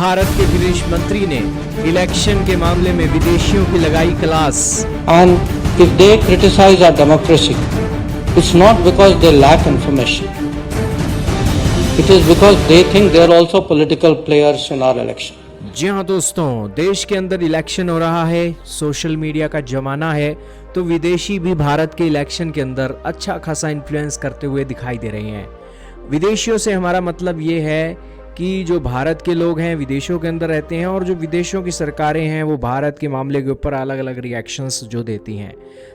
भारत के विदेश मंत्री ने इलेक्शन के मामले में विदेशियों की लगाई class. And if they criticize our democracy, it's not because they lack information. It is because they think they are also political players in our election. जी हाँ दोस्तों, देश के अंदर इलेक्शन हो रहा है, सोशल मीडिया का जमाना है, तो विदेशी भी भारत के इलेक्शन के अंदर अच्छा खासा इन्फ्लुएंस करते हुए दिखाई दे रहे हैं। विदेशियों से हमारा मतलब ये है कि जो भारत के लोग हैं विदेशों के अंदर रहते हैं और जो विदेशों की सरकारें हैं वो भारत के मामले के ऊपर अलग अलग रिएक्शंस जो देती हैं।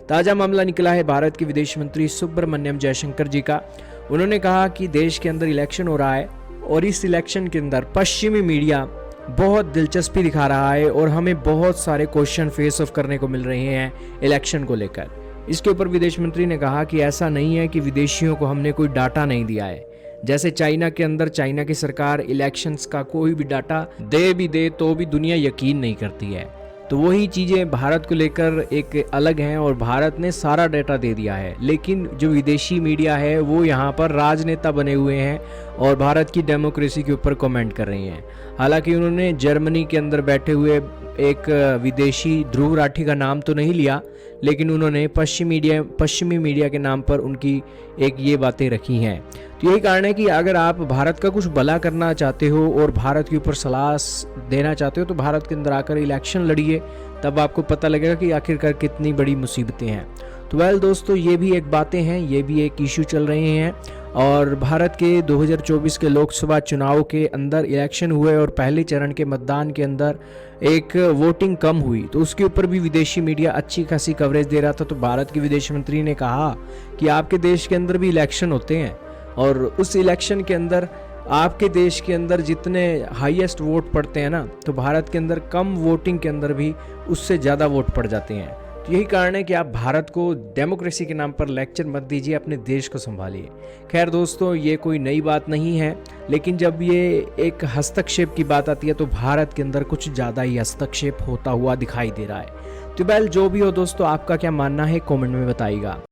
ताज़ा मामला निकला है भारत के विदेश मंत्री सुब्रमण्यम जयशंकर जी का। उन्होंने कहा कि देश के अंदर इलेक्शन हो रहा है और इस इलेक्शन के अंदर पश्चिमी मीडिया बहुत दिलचस्पी दिखा रहा है और हमें बहुत सारे क्वेश्चन फेस ऑफ करने को मिल रहे हैं इलेक्शन को लेकर। इसके ऊपर विदेश मंत्री ने कहा कि ऐसा नहीं है कि विदेशियों को हमने कोई डाटा नहीं दिया है। जैसे चाइना के अंदर चाइना की सरकार इलेक्शंस का कोई भी डाटा दे तो भी दुनिया यकीन नहीं करती है, तो वही चीज़ें भारत को लेकर एक अलग हैं और भारत ने सारा डाटा दे दिया है। लेकिन जो विदेशी मीडिया है वो यहाँ पर राजनेता बने हुए हैं और भारत की डेमोक्रेसी के ऊपर कमेंट कर रही हैं। हालांकि उन्होंने जर्मनी के अंदर बैठे हुए एक विदेशी ध्रुव राठी का नाम तो नहीं लिया, लेकिन उन्होंने पश्चिमी मीडिया के नाम पर उनकी एक ये बातें रखी हैं। तो यही कारण है कि अगर आप भारत का कुछ भला करना चाहते हो और भारत के ऊपर सलाह देना चाहते हो तो भारत के अंदर आकर इलेक्शन लड़िए, तब आपको पता लगेगा कि आखिरकार कितनी बड़ी मुसीबतें हैं। तो वेल दोस्तों, ये भी एक बातें हैं, ये भी एक इशू चल रहे हैं। और भारत के 2024 के लोकसभा चुनाव के अंदर इलेक्शन हुए और पहले चरण के मतदान के अंदर एक वोटिंग कम हुई, तो उसके ऊपर भी विदेशी मीडिया अच्छी खासी कवरेज दे रहा था। तो भारत के विदेश मंत्री ने कहा कि आपके देश के अंदर भी इलेक्शन होते हैं और उस इलेक्शन के अंदर आपके देश के अंदर जितने हाईएस्ट वोट पड़ते हैं ना, तो भारत के अंदर कम वोटिंग के अंदर भी उससे ज़्यादा वोट पड़ जाते हैं। तो यही कारण है कि आप भारत को डेमोक्रेसी के नाम पर लेक्चर मत दीजिए, अपने देश को संभालिए। खैर दोस्तों, ये कोई नई बात नहीं है, लेकिन जब ये एक हस्तक्षेप की बात आती है तो भारत के अंदर कुछ ज़्यादा ही हस्तक्षेप होता हुआ दिखाई दे रहा है। तो वेल, जो भी हो दोस्तों, आपका क्या मानना है कमेंट में बताइएगा।